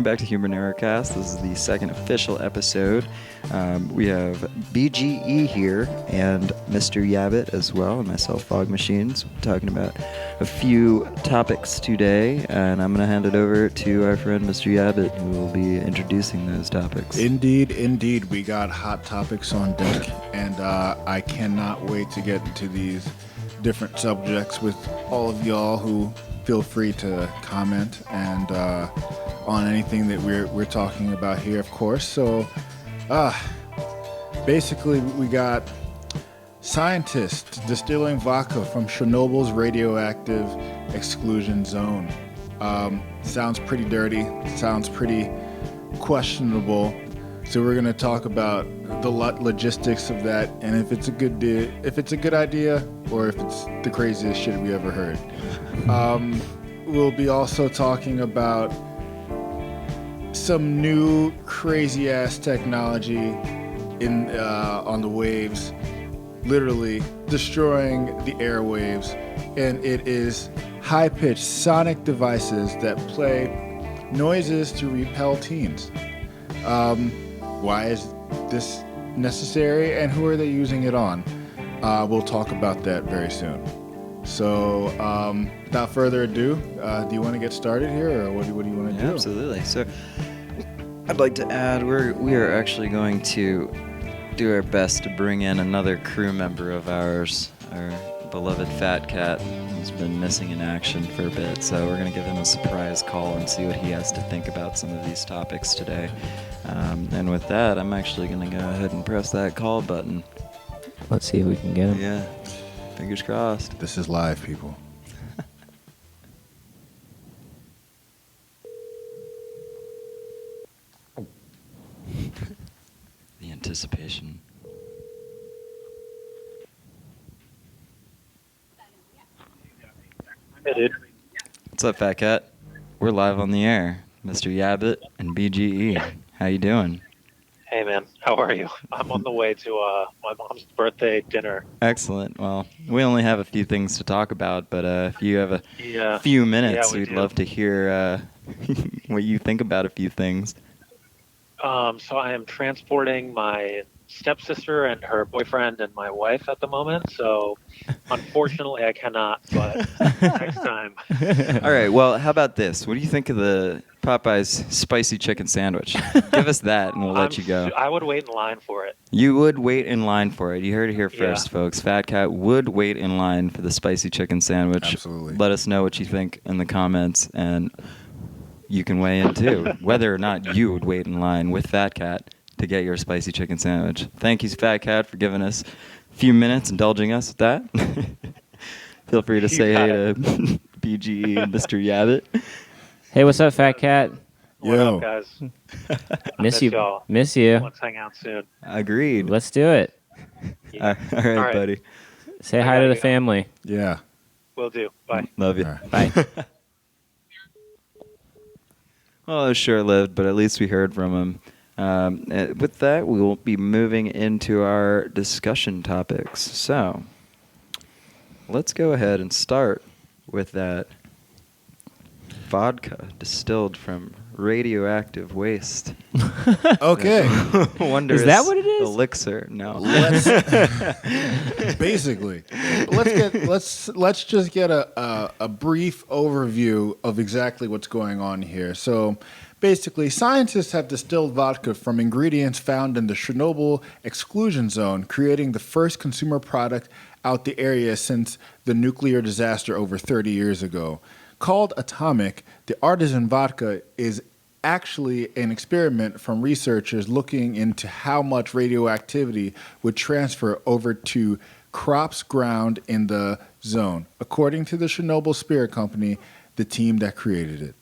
back to HumanErrorCast. This is the second official episode. We have BGE here and Mr. YABBIT as well, and myself, FOGMACHINES. We're talking about a few topics today, and I'm going to hand it over to our friend Mr. YABBIT, who will be introducing those topics. Indeed. We got hot topics on deck, and I cannot wait to get into these different subjects with all of y'all who feel free to comment and on anything that we're talking about here, of course. So basically we got scientists distilling vodka from Chernobyl's radioactive exclusion zone. Sounds pretty dirty, sounds pretty questionable. So we're going to talk about the logistics of that, and if it's a good idea, or if it's the craziest shit we ever heard. We'll be also talking about some new crazy ass technology on the waves, literally destroying the airwaves, and it is high-pitched sonic devices that play noises to repel teens. Why is this necessary, and who are they using it on? We'll talk about that very soon. So, without further ado, do you want to get started here, or what do you want to do? Absolutely. So, I'd like to add, we are actually going to do our best to bring in another crew member of ours, our beloved FATCAT, who's been missing in action for a bit. So we're going to give him a surprise call and see what he has to think about some of these topics today. And with that, I'm actually going to go ahead and press that call button. Let's see if we can get him. Yeah, fingers crossed. This is live, people. The anticipation. Hey, dude. What's up, Fat Cat? We're live on the air. Mr. YABBIT and BGE. How you doing? Hey, man. How are you? I'm on the way to my mom's birthday dinner. Excellent. Well, we only have a few things to talk about, but if you have a few minutes, we'd love to hear what you think about a few things. So I am transporting my stepsister and her boyfriend and my wife at the moment. So unfortunately, I cannot, but next time. All right. Well, how about this? What do you think of the Popeye's spicy chicken sandwich? Give us that, and we'll let you go. I would wait in line for it. You would wait in line for it. You heard it here first, folks. Fat Cat would wait in line for the spicy chicken sandwich. Absolutely. Let us know what you think in the comments, and you can weigh in too, whether or not you would wait in line with Fat Cat to get your spicy chicken sandwich. Thank you, Fat Cat, for giving us a few minutes, indulging us with that. Feel free to say hey to BGE and Mr. YABBIT. Hey, what's up, Fat Cat? What up, guys? Miss you. Y'all. Miss you. Let's hang out soon. Agreed. Let's do it. All right, buddy. Say hi to the family. Yeah. Will do. Bye. Love you. Right. Bye. Well, it was short-lived, but at least we heard from him. With that, we will be moving into our discussion topics. So, let's go ahead and start with that vodka distilled from radioactive waste. Okay. Wondrous Is that what it is? elixir. No. Basically, let's just get a brief overview of exactly what's going on here. So, basically, scientists have distilled vodka from ingredients found in the Chernobyl exclusion zone, creating the first consumer product out the area since the nuclear disaster over 30 years ago. Called Atomic, the artisan vodka is actually an experiment from researchers looking into how much radioactivity would transfer over to crops ground in the zone, according to the Chernobyl Spirit Company, the team that created it.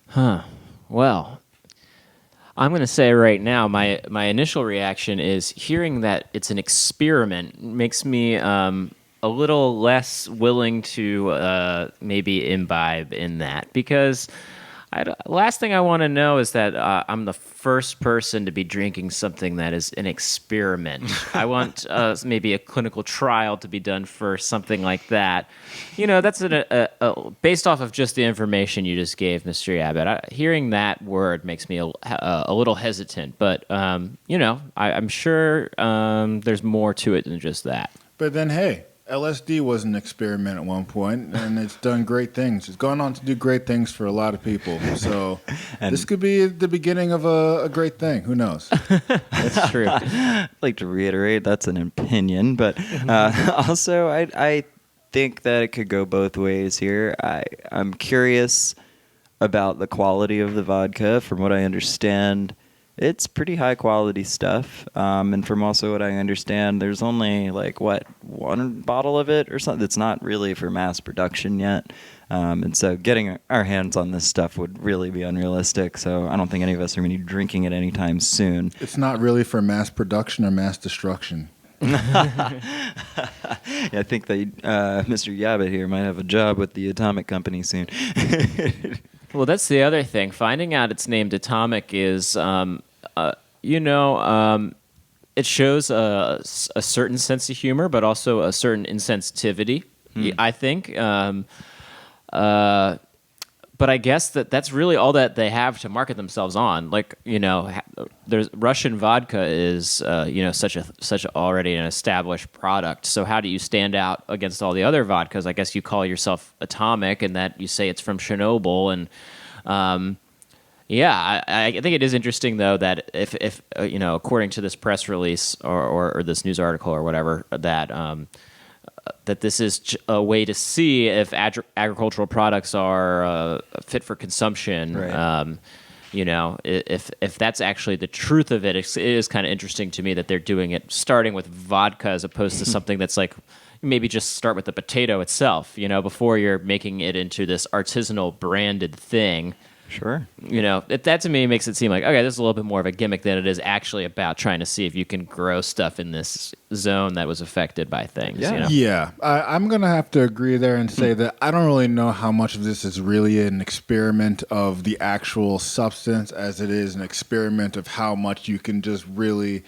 Huh. Well, I'm going to say right now, my initial reaction is hearing that it's an experiment makes me a little less willing to maybe imbibe in that, because Last thing I want to know is that I'm the first person to be drinking something that is an experiment. I want maybe a clinical trial to be done first, something like that. That's based off of just the information you just gave, Mr. Yabbit. Hearing that word makes me a little hesitant, but I'm sure there's more to it than just that. But then, hey, LSD was an experiment at one point, and it's done great things. It's gone on to do great things for a lot of people. So this could be the beginning of a great thing. Who knows? That's true. I'd like to reiterate that's an opinion, but also I think that it could go both ways here. I'm curious about the quality of the vodka. From what I understand, it's pretty high quality stuff. And from also what I understand, there's only one bottle of it or something. It's not really for mass production yet. And so getting our hands on this stuff would really be unrealistic. So I don't think any of us are going to be drinking it anytime soon. It's not really for mass production or mass destruction. Yeah, I think that Mr. Yabbit here might have a job with the atomic company soon. Well, that's the other thing. Finding out it's named Atomic is, it shows a certain sense of humor, but also a certain insensitivity, I think. But I guess that's really all that they have to market themselves on. There's Russian vodka is such already an established product. So how do you stand out against all the other vodkas? I guess you call yourself Atomic, and that you say it's from Chernobyl. And I think it is interesting though that if according to this press release or this news article or whatever, that this is a way to see if agricultural products are fit for consumption. Right. If that's actually the truth of it, it is kind of interesting to me that they're doing it starting with vodka as opposed to something that's like maybe just start with the potato itself, before you're making it into this artisanal branded thing. Sure. That to me makes it seem like, okay, this is a little bit more of a gimmick than it is actually about trying to see if you can grow stuff in this zone that was affected by things. Yeah. Yeah, I'm going to have to agree there and say that I don't really know how much of this is really an experiment of the actual substance as it is an experiment of how much you can just really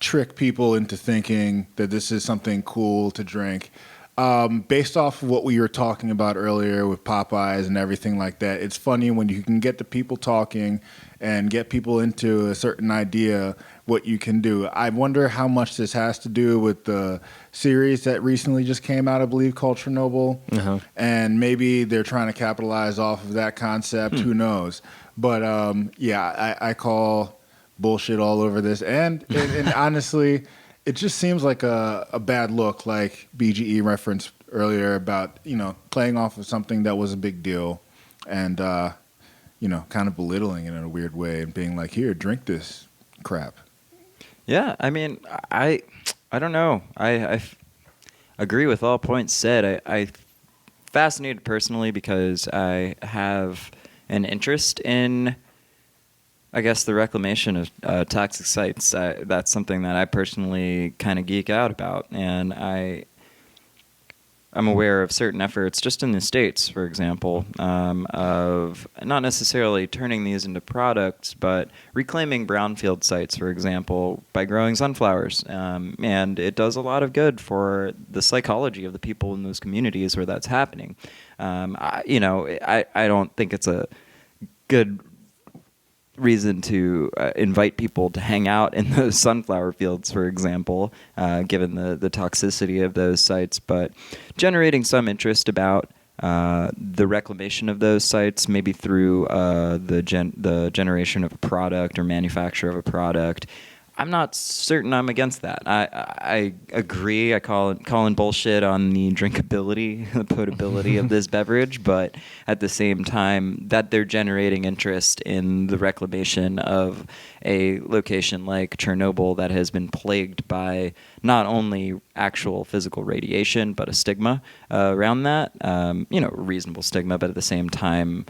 trick people into thinking that this is something cool to drink. Based off of what we were talking about earlier with Popeyes and everything like that, it's funny when you can get the people talking and get people into a certain idea what you can do. I wonder how much this has to do with the series that recently just came out, I believe, called Chernobyl. Uh-huh. And maybe they're trying to capitalize off of that concept. Who knows? But I call bullshit all over this. And honestly, it just seems like a bad look, like BGE referenced earlier about, playing off of something that was a big deal and, kind of belittling it in a weird way and being like, here, drink this crap. Yeah, I mean, I don't know. I agree with all points said. I fascinated personally because I have an interest in, I guess, the reclamation of toxic sites. That's something that I personally kind of geek out about, and I'm aware of certain efforts just in the States, for example, of not necessarily turning these into products, but reclaiming brownfield sites, for example, by growing sunflowers. And it does a lot of good for the psychology of the people in those communities where that's happening. I don't think it's a good reason to invite people to hang out in those sunflower fields, for example, given the toxicity of those sites, but generating some interest about the reclamation of those sites, maybe through the generation of a product or manufacture of a product. I'm not certain I'm against that. I agree. I call in bullshit on the drinkability, the potability of this beverage, but at the same time that they're generating interest in the reclamation of a location like Chernobyl that has been plagued by not only actual physical radiation, but a stigma around that. Reasonable stigma, but at the same time,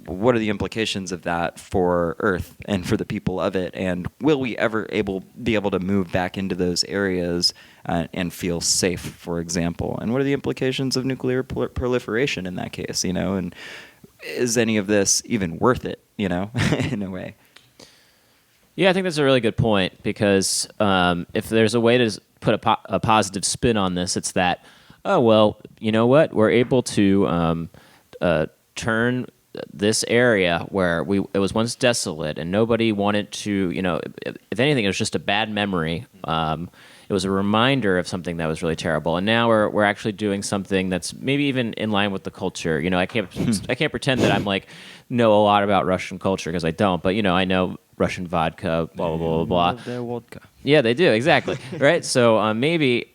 what are the implications of that for Earth and for the people of it? And will we ever be able to move back into those areas and feel safe, for example? And what are the implications of nuclear proliferation in that case? And is any of this even worth it, in a way? Yeah, I think that's a really good point because if there's a way to put a positive spin on this, it's that, oh, well, you know what? We're able to turn this area where it was once desolate and nobody wanted to, if anything, it was just a bad memory. It was a reminder of something that was really terrible, and now we're actually doing something that's maybe even in line with the culture. I can't pretend that I'm know a lot about Russian culture because I don't, but I know Russian vodka, blah blah blah blah blah. Their vodka. Yeah, they do exactly right. So maybe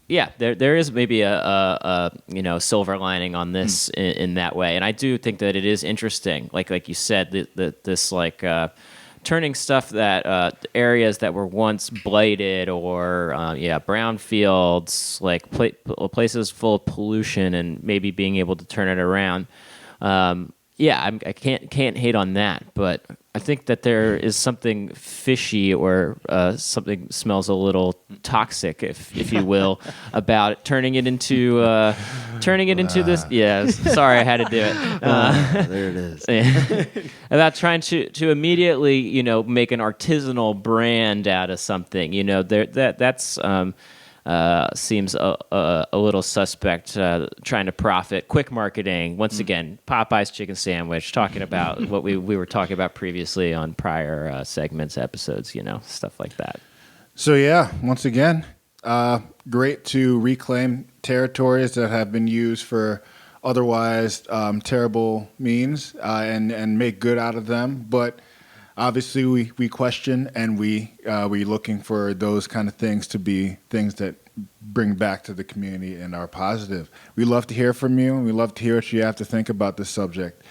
there is maybe a silver lining on this in that way, and I do think that it is interesting. Like you said, this turning stuff that areas that were once blighted or brownfields, places full of pollution, and maybe being able to turn it around. I can't hate on that, but I think that there is something fishy or something smells a little toxic, if you will, about turning it into this. Yeah, sorry, I had to do it. There it is. About trying to immediately make an artisanal brand out of something. That's. Seems a little suspect, trying to profit. Quick marketing. Once again, Popeye's chicken sandwich, talking about what we were talking about previously on prior segments, episodes, stuff like that. So, yeah, once again, great to reclaim territories that have been used for otherwise terrible means and make good out of them. But obviously, we question and we looking for those kind of things to be things that bring back to the community and are positive. We love to hear from you, and we love to hear what you have to think about this subject.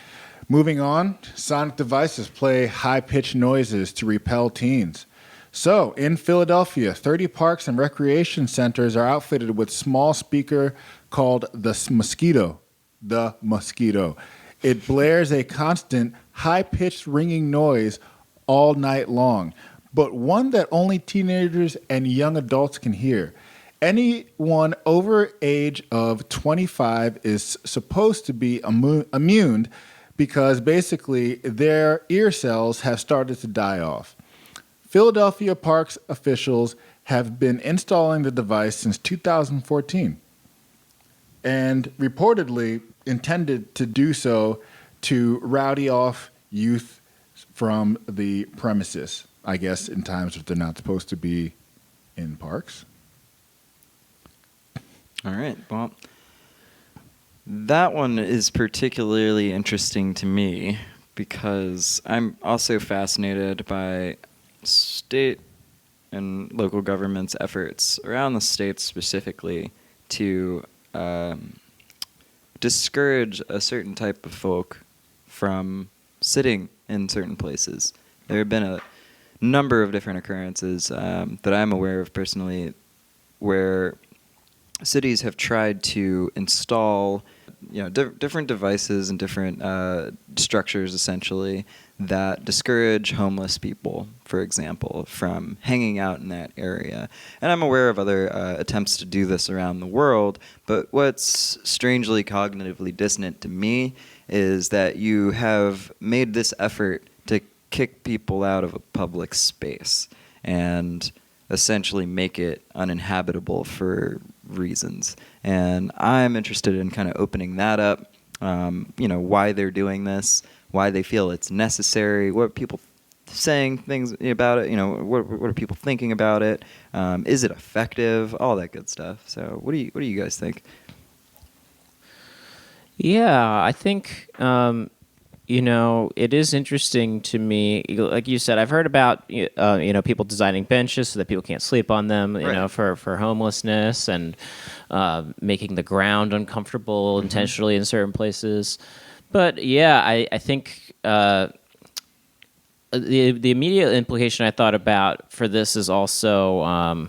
Moving on, sonic devices play high-pitched noises to repel teens. So, in Philadelphia, 30 parks and recreation centers are outfitted with small speaker called the Mosquito. The Mosquito. It blares a constant, high-pitched ringing noise all night long, but one that only teenagers and young adults can hear. Anyone over age of 25 is supposed to be immune because basically their ear cells have started to die off. Philadelphia Parks officials have been installing the device since 2014 and reportedly intended to do so to rowdy off youth from the premises, I guess, in times that they're not supposed to be in parks. All right. Well, that one is particularly interesting to me because I'm also fascinated by state and local governments' efforts around the states specifically to discourage a certain type of folk from sitting in certain places. There have been a number of different occurrences that I'm aware of personally where cities have tried to install different devices and different structures essentially that discourage homeless people, for example, from hanging out in that area. And I'm aware of other attempts to do this around the world, but what's strangely cognitively dissonant to me is that you have made this effort to kick people out of a public space and essentially make it uninhabitable for reasons. And I'm interested in kind of opening that up, why they're doing this, why they feel it's necessary, what are people saying things about it, what are people thinking about it, is it effective, all that good stuff. So what do you guys think? Yeah, I think it is interesting to me. Like you said, I've heard about people designing benches so that people can't sleep on them. Right. For homelessness and making the ground uncomfortable intentionally in certain places. But yeah, I think the immediate implication I thought about for this is also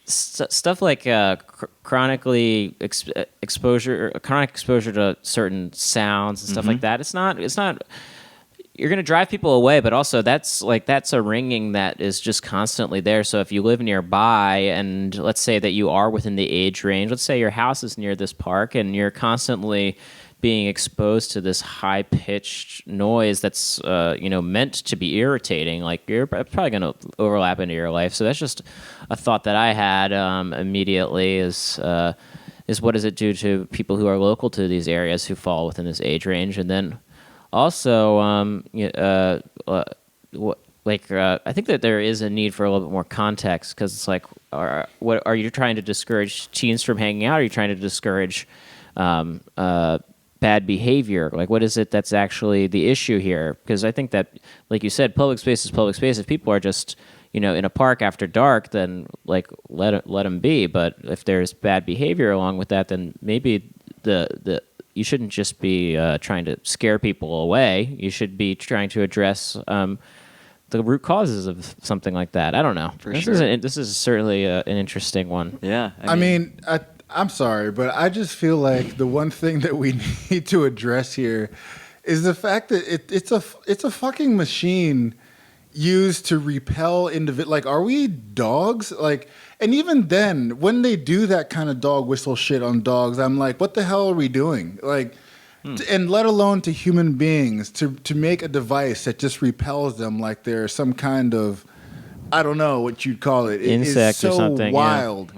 stuff like chronic exposure to certain sounds and stuff like that. It's not you're going to drive people away, but also that's a ringing that is just constantly there. So if you live nearby and let's say that you are within the age range, let's say your house is near this park and you're constantly being exposed to this high-pitched noise that's meant to be irritating, like you're probably going to overlap into your life. So that's just a thought that I had immediately is what does it do to people who are local to these areas who fall within this age range? And then also, I think that there is a need for a little bit more context because it's like, what are you trying to discourage teens from hanging out? Or are you trying to discourage bad behavior? Like, what is it that's actually the issue here? Because I think that, like you said, public space is public space. If people are just in a park after dark, then like let them be. But if there's bad behavior along with that, then maybe you shouldn't just be trying to scare people away. You should be trying to address the root causes of something like that. I don't know. This is certainly an interesting one. Yeah. I mean, I'm sorry, but I just feel like the one thing that we need to address here is the fact that it's a fucking machine used to repel individuals. Like, are we dogs? Like, and even then, when they do that kind of dog whistle shit on dogs, I'm like, what the hell are we doing? Like, and let alone to human beings, to make a device that just repels them like they're some kind of, I don't know what you'd call it. Insect or something. It's so wild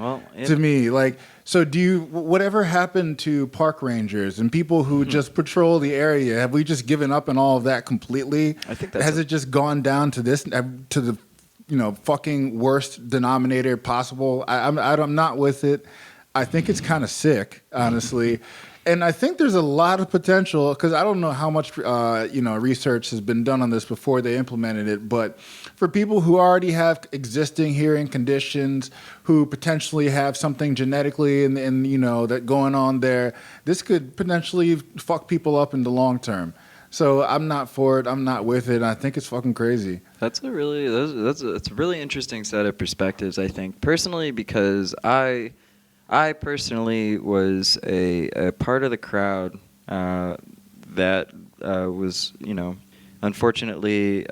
to me. Like, so whatever happened to park rangers and people who just patrol the area? Have we just given up on all of that completely? I think has it just gone down to this, to the, fucking worst denominator possible? I'm not with it. I think it's kind of sick, honestly. And I think there's a lot of potential because I don't know how much research has been done on this before they implemented it. But for people who already have existing hearing conditions, who potentially have something genetically and that going on there, this could potentially fuck people up in the long term. So I'm not for it. I'm not with it. I think it's fucking crazy. That's a really interesting set of perspectives, I think, personally, because I personally was a part of the crowd that was, unfortunately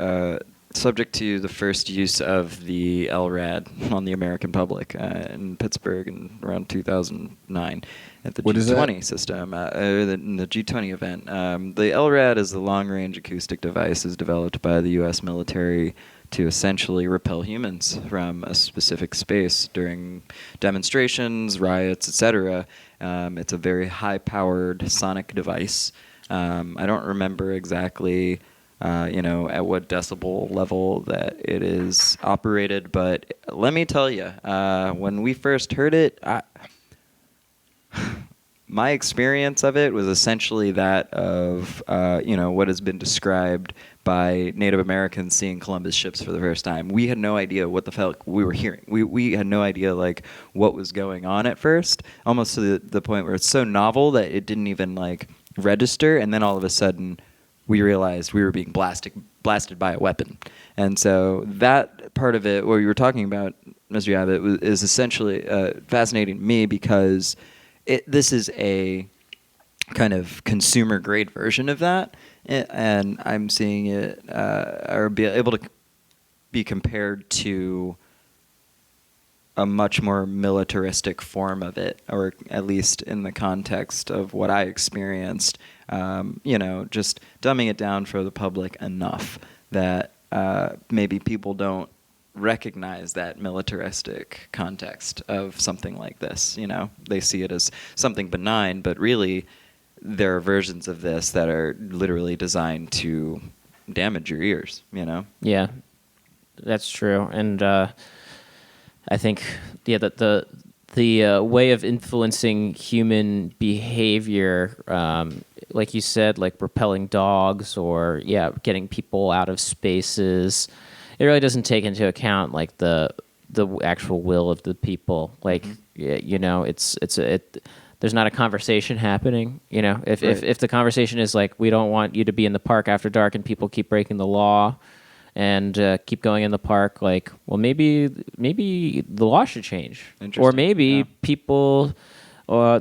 subject to the first use of the LRAD on the American public in Pittsburgh in around 2009 at the G20 system, the G20 event. The LRAD is the long-range acoustic devices developed by the U.S. military to essentially repel humans from a specific space during demonstrations, riots, etc. It's a very high-powered sonic device. I don't remember exactly, at what decibel level that it is operated, but let me tell you, when we first heard it, my experience of it was essentially that of, what has been described by Native Americans seeing Columbus ships for the first time. We had no idea what the fuck we were hearing. We had no idea, like, what was going on at first, almost to the point where it's so novel that it didn't even, like, register, and then all of a sudden we realized we were being blasted by a weapon. And so that part of it, what you were talking about, Mr. YABBIT, is essentially fascinating to me because this is a kind of consumer-grade version of that, and I'm seeing it or be able to be compared to a much more militaristic form of it, or at least in the context of what I experienced, just dumbing it down for the public enough that maybe people don't recognize that militaristic context of something like this. They see it as something benign, but really there are versions of this that are literally designed to damage your ears, Yeah, that's true. And I think, that the way of influencing human behavior, like you said, like repelling dogs or, getting people out of spaces, it really doesn't take into account, like, the actual will of the people. Like, there's not a conversation happening. If the conversation is like, we don't want you to be in the park after dark, and people keep breaking the law and keep going in the park, like, well, maybe the law should change, or maybe people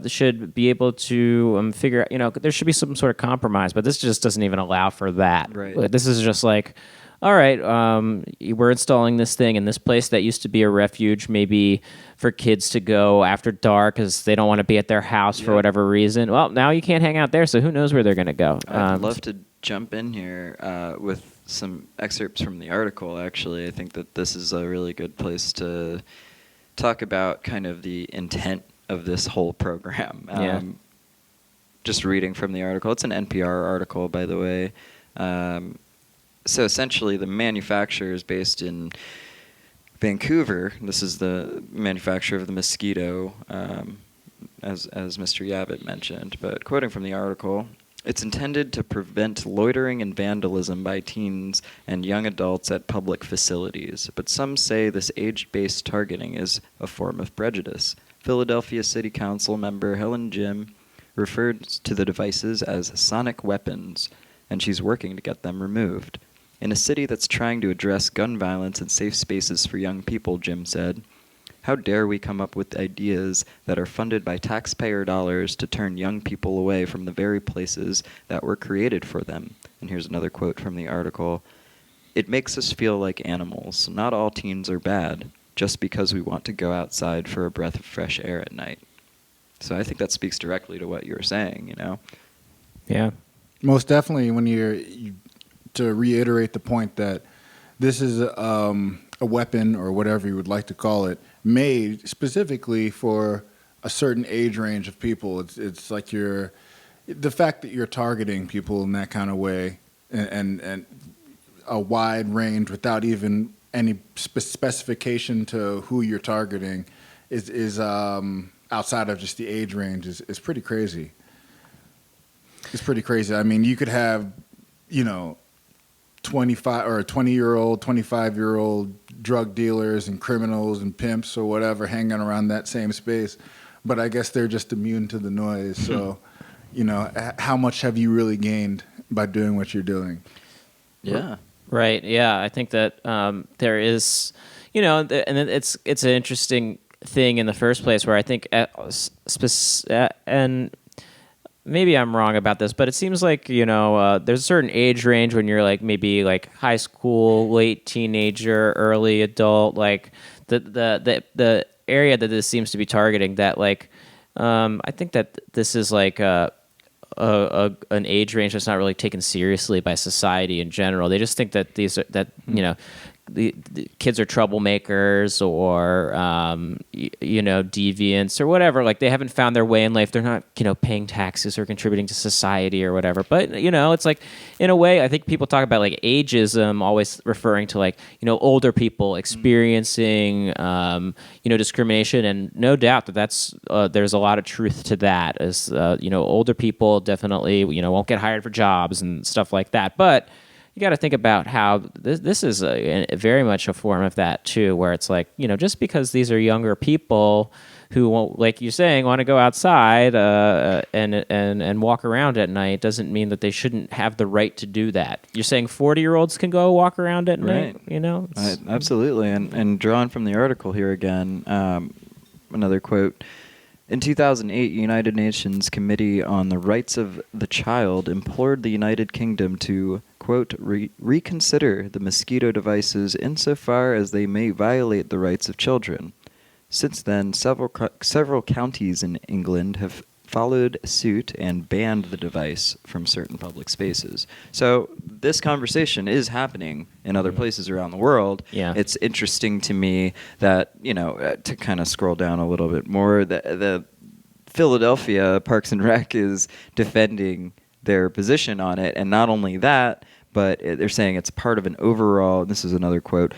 should be able to figure out, there should be some sort of compromise, but this just doesn't even allow for that. Right. This is just like, all right, we're installing this thing in this place that used to be a refuge, maybe for kids to go after dark because they don't want to be at their house for whatever reason. Well, now you can't hang out there, so who knows where they're going to go. I'd love to jump in here with some excerpts from the article, actually. I think that this is a really good place to talk about kind of the intent of this whole program. Just reading from the article. It's an NPR article, by the way. So essentially, the manufacturer is based in Vancouver. This is the manufacturer of the mosquito, as Mr. YABBIT mentioned. But quoting from the article, it's intended to prevent loitering and vandalism by teens and young adults at public facilities. But some say this age-based targeting is a form of prejudice. Philadelphia City Council member Helen Jim referred to the devices as sonic weapons, and she's working to get them removed. In a city that's trying to address gun violence and safe spaces for young people, Jim said, how dare we come up with ideas that are funded by taxpayer dollars to turn young people away from the very places that were created for them? And here's another quote from the article. It makes us feel like animals. Not all teens are bad, just because we want to go outside for a breath of fresh air at night. So I think that speaks directly to what you were saying, Yeah. Most definitely, when to reiterate the point that this is a weapon, or whatever you would like to call it, made specifically for a certain age range of people. It's like the fact that you're targeting people in that kind of way, and a wide range without even any specification to who you're targeting is outside of just the age range is pretty crazy. It's pretty crazy. I mean, you could have, 25 or 20-year-old, 25-year-old drug dealers and criminals and pimps or whatever hanging around that same space, but I guess they're just immune to the noise. So, how much have you really gained by doing what you're doing? Yeah. Right. Yeah, I think that there is, and it's an interesting thing in the first place where I think, and maybe I'm wrong about this, but it seems like there's a certain age range when you're like maybe like high school, late teenager, early adult, like the area that this seems to be targeting. That like I think that this is like an age range that's not really taken seriously by society in general. They just think that the kids are troublemakers or deviants or whatever. Like they haven't found their way in life. They're not paying taxes or contributing to society or whatever. But it's like, in a way, I think people talk about like ageism, always referring to like older people experiencing discrimination, and no doubt that's there's a lot of truth to that. As older people definitely won't get hired for jobs and stuff like that. But you got to think about how this is very much a form of that too, where it's like, just because these are younger people who won't, like you're saying, want to go outside and walk around at night, doesn't mean that they shouldn't have the right to do that. You're saying 40-year-olds can go walk around at night, Absolutely. And drawing from the article here again, another quote. In 2008, United Nations Committee on the Rights of the Child implored the United Kingdom to, quote, reconsider the mosquito devices insofar as they may violate the rights of children. Since then, several counties in England have followed suit and banned the device from certain public spaces. So this conversation is happening in other places around the world. Yeah. It's interesting to me that, to kind of scroll down a little bit more, the Philadelphia Parks and Rec is defending their position on it. And not only that, but they're saying it's part of an overall, this is another quote,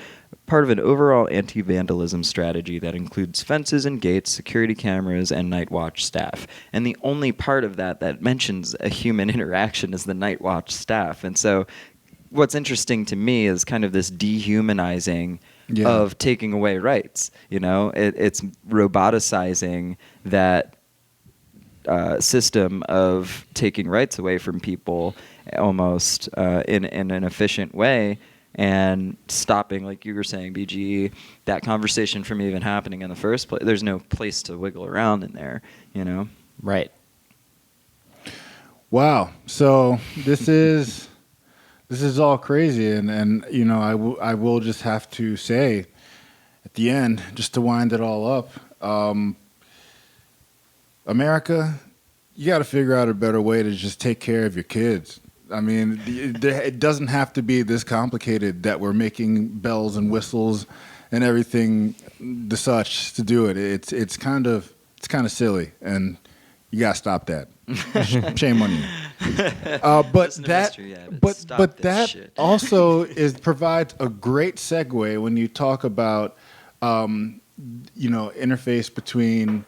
part of an overall anti-vandalism strategy that includes fences and gates, security cameras, and night watch staff. And the only part of that mentions a human interaction is the night watch staff. And so what's interesting to me is kind of this dehumanizing of taking away rights. It's roboticizing that system of taking rights away from people almost in an efficient way. and stopping, like you were saying, BGE, that conversation from even happening in the first place. There's no place to wiggle around in there, you know? Right. Wow. So this is all crazy, and you know, I will just have to say at the end, just to wind it all up, America, you got to figure out a better way to just take care of your kids. I mean, it doesn't have to be this complicated that we're making bells and whistles and everything the such to do it. It's kind of silly, and you got to stop that. Shame on you. But that shit. also provides a great segue when you talk about interface between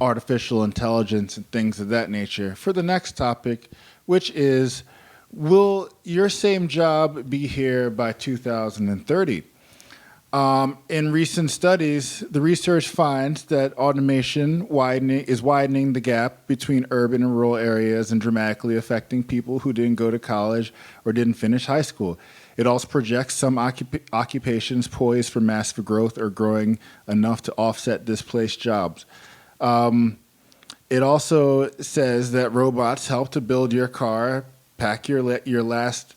artificial intelligence and things of that nature for the next topic, which is, will your same job be here by 2030? In recent studies, the research finds that automation is widening the gap between urban and rural areas and dramatically affecting people who didn't go to college or didn't finish high school. It also projects some occupations poised for massive growth or growing enough to offset displaced jobs. It also says that robots help to build your car, pack your latest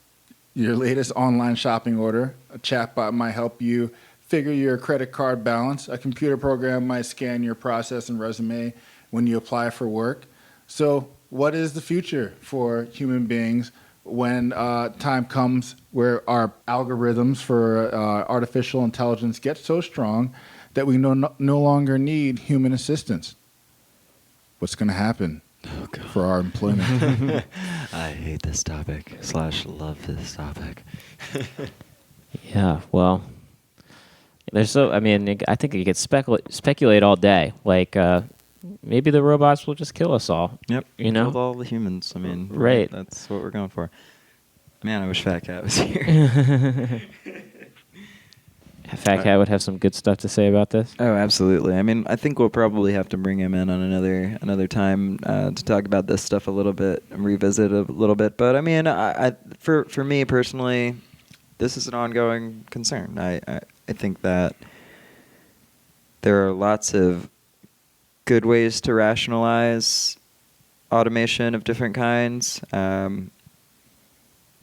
online shopping order. A chatbot might help you figure your credit card balance. A computer program might scan your process and resume when you apply for work. So what is the future for human beings when time comes where our algorithms for artificial intelligence get so strong that we no longer need human assistance? What's going to happen for our employment? I hate this topic / love this topic. Yeah, well, I think you could speculate all day. Like, maybe the robots will just kill us all. Yep. You know? Kill all the humans. I mean, right. That's what we're going for. Man, I wish FatCat was here. FATCAT would have some good stuff to say about this. Oh, absolutely. I mean, I think we'll probably have to bring him in on another time to talk about this stuff a little bit and revisit a little bit. But I mean, for me personally, this is an ongoing concern. I think that there are lots of good ways to rationalize automation of different kinds,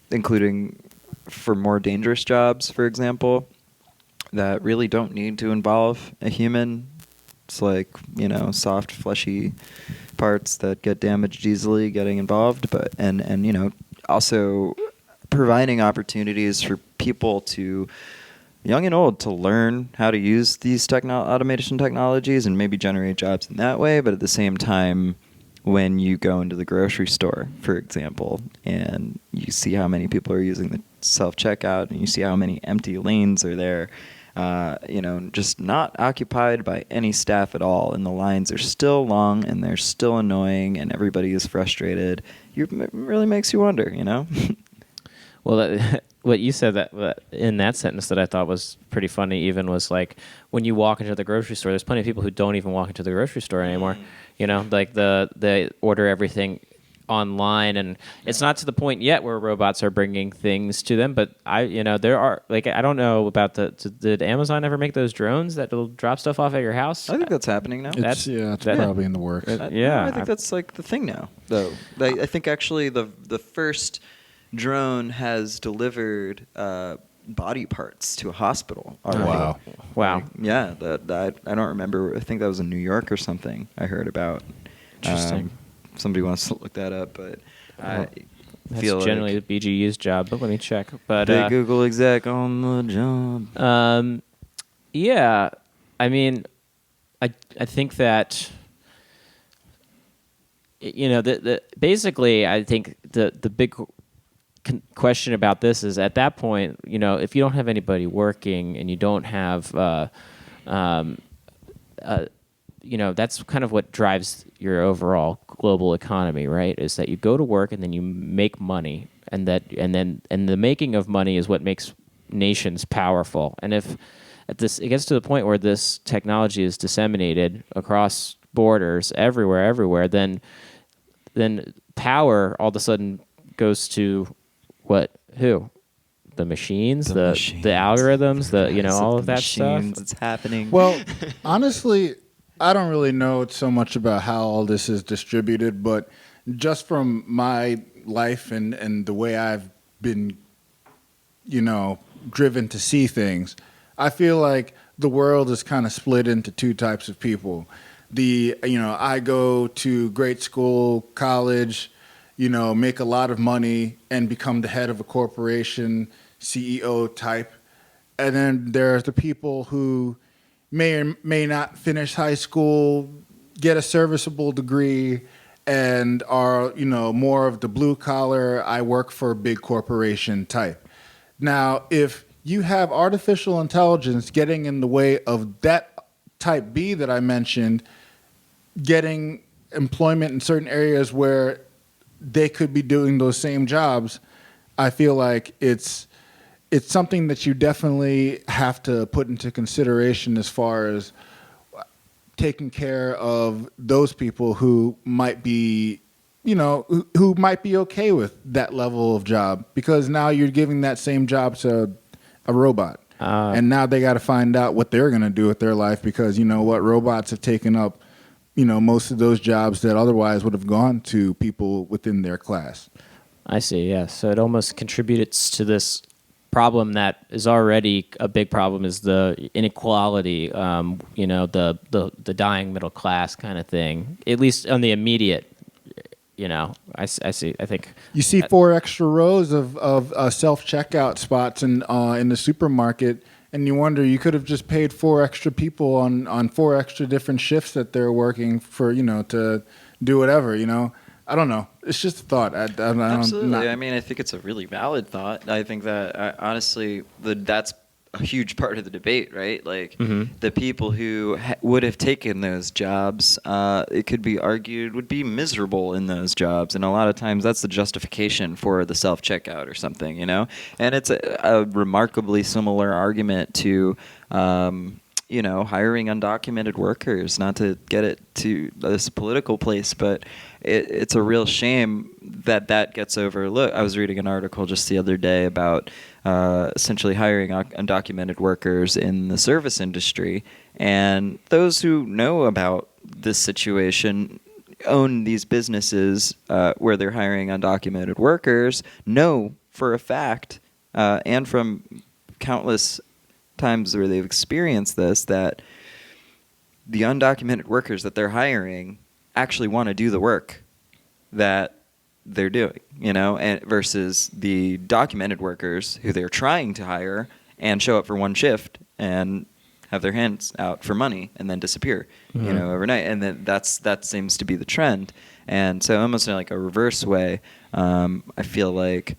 including for more dangerous jobs, for example, that really don't need to involve a human. It's like, soft, fleshy parts that get damaged easily getting involved, but and also providing opportunities for people to, young and old, to learn how to use these automation technologies and maybe generate jobs in that way. But at the same time, when you go into the grocery store, for example, and you see how many people are using the self-checkout and you see how many empty lanes are there, just not occupied by any staff at all, and the lines are still long and they're still annoying and everybody is frustrated, it really makes you wonder, Well, what you said that in that sentence that I thought was pretty funny even was like, when you walk into the grocery store, there's plenty of people who don't even walk into the grocery store anymore. Like they order everything online, and it's not to the point yet where robots are bringing things to them, but there are, like, I don't know about did Amazon ever make those drones that'll drop stuff off at your house? I think that's happening now. It's probably in the works. I think that's like the thing now, though. I think actually the first drone has delivered body parts to a hospital already. Wow. Yeah, I don't remember. I think that was in New York or something I heard about. Interesting. Somebody wants to look that up, but I That's feel generally like the BGU's job, but let me check. But the Google exec on the job. Yeah, I mean, I think that basically, I think the big question about this is, at that point, if you don't have anybody working and you don't have that's kind of what drives your overall global economy, right? Is that you go to work and then you make money, and the making of money is what makes nations powerful. And if it gets to the point where this technology is disseminated across borders everywhere, then power all of a sudden goes to who? the machines, The the machines. algorithms, Guys, all the of that stuff. machines, It's happening. Well, honestly, I don't really know so much about how all this is distributed, but just from my life and the way I've been, driven to see things, I feel like the world is kind of split into two types of people. I go to great school, college, make a lot of money and become the head of a corporation, CEO type. And then there's the people who may or may not finish high school, get a serviceable degree, and are, more of the blue collar, I work for a big corporation type. Now, if you have artificial intelligence getting in the way of that type B that I mentioned, getting employment in certain areas where they could be doing those same jobs, I feel like it's something that you definitely have to put into consideration as far as taking care of those people who might be, who might be okay with that level of job, because now you're giving that same job to a robot. And now they got to find out what they're going to do with their life, because robots have taken up, most of those jobs that otherwise would have gone to people within their class. I see, yeah. So it almost contributes to this problem that is already a big problem, is the inequality, the dying middle class kind of thing, at least on the immediate, I see. I think you see 4 extra rows of self-checkout spots in the supermarket, and you wonder, you could have just paid 4 extra people on 4 extra different shifts that they're working for, to do whatever, I don't know. It's just a thought. Absolutely. I mean, I think it's a really valid thought. I think that, honestly, that's a huge part of the debate, right? Like, the people who would have taken those jobs, it could be argued, would be miserable in those jobs. And a lot of times that's the justification for the self-checkout or something, And it's a remarkably similar argument to hiring undocumented workers, not to get it to this political place, but it's a real shame that gets overlooked. I was reading an article just the other day about essentially hiring undocumented workers in the service industry, and those who know about this situation, own these businesses where they're hiring undocumented workers, know for a fact, and from countless times where they've experienced this, that the undocumented workers that they're hiring actually want to do the work that they're doing, and versus the documented workers who they're trying to hire and show up for one shift and have their hands out for money and then disappear, overnight. And then that seems to be the trend. And so almost in like a reverse way, I feel like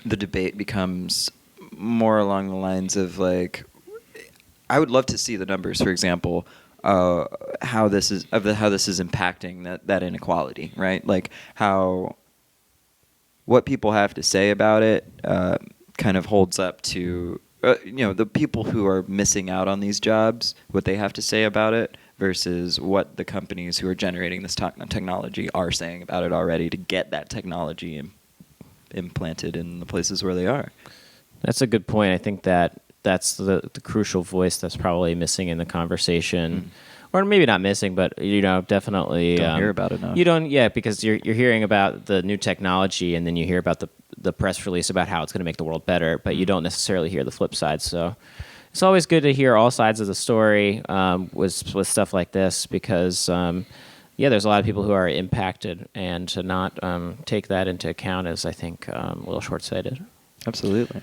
the debate becomes more along the lines of, like, I would love to see the numbers, for example, how this is impacting that inequality, right? Like what people have to say about it kind of holds up to the people who are missing out on these jobs, what they have to say about it, versus what the companies who are generating this technology are saying about it already to get that technology implanted in the places where they are. That's a good point. I think that's the crucial voice that's probably missing in the conversation, or maybe not missing, but definitely don't hear about it enough. You don't, because you're hearing about the new technology, and then you hear about the press release about how it's going to make the world better, but you don't necessarily hear the flip side. So it's always good to hear all sides of the story with stuff like this, because there's a lot of people who are impacted, and to not take that into account is, I think, a little short-sighted. Absolutely.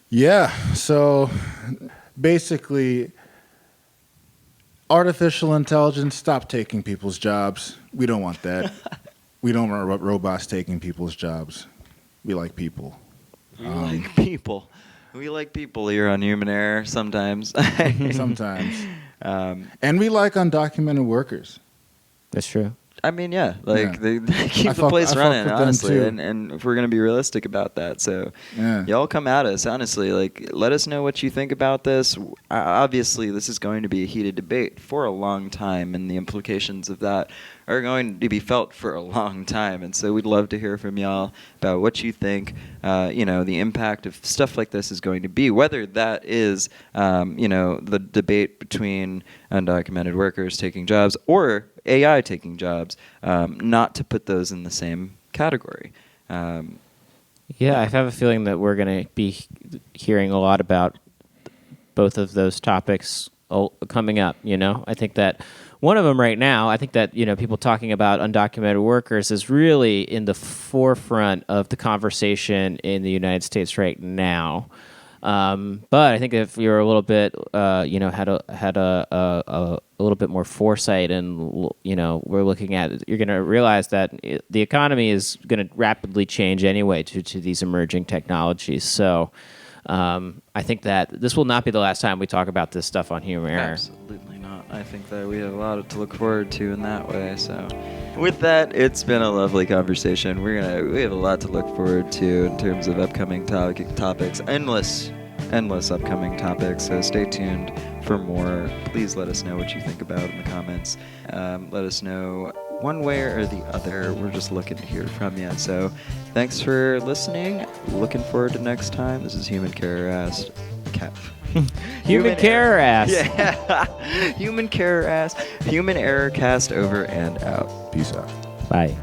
Yeah, so basically, artificial intelligence, stop taking people's jobs. We don't want that. We don't want robots taking people's jobs. We like people. We like people. We like people here on Human Error sometimes. Sometimes. And we like undocumented workers. That's true. I mean, yeah, like Yeah. they keep I the fuck- place I fuck running, with them honestly, too. and if we're gonna be realistic about that, so Yeah. y'all come at us, honestly. Like, let us know what you think about this. Obviously, this is going to be a heated debate for a long time, and the implications of that are going to be felt for a long time. And so we'd love to hear from y'all about what you think, the impact of stuff like this is going to be, whether that is, the debate between undocumented workers taking jobs or AI taking jobs, not to put those in the same category. Yeah, I have a feeling that we're going to be hearing a lot about both of those topics coming up. I think that one of them right now, I think that people talking about undocumented workers is really in the forefront of the conversation in the United States right now. But I think if you're a little bit, had a little bit more foresight, and we're looking at, you're going to realize that the economy is going to rapidly change anyway to these emerging technologies. So I think that this will not be the last time we talk about this stuff on Human Error. Absolutely not. I think that we have a lot to look forward to in that way. So, with that, it's been a lovely conversation. We have a lot to look forward to in terms of upcoming topics. Endless upcoming topics. So stay tuned for more. Please let us know what you think about in the comments. Let us know one way or the other. We're just looking to hear from you. So, thanks for listening. Looking forward to next time. This is Human Care Ass. Human Care Ass. Yeah. Human Care Ass. Human Error Cast over and out. Peace out. Bye.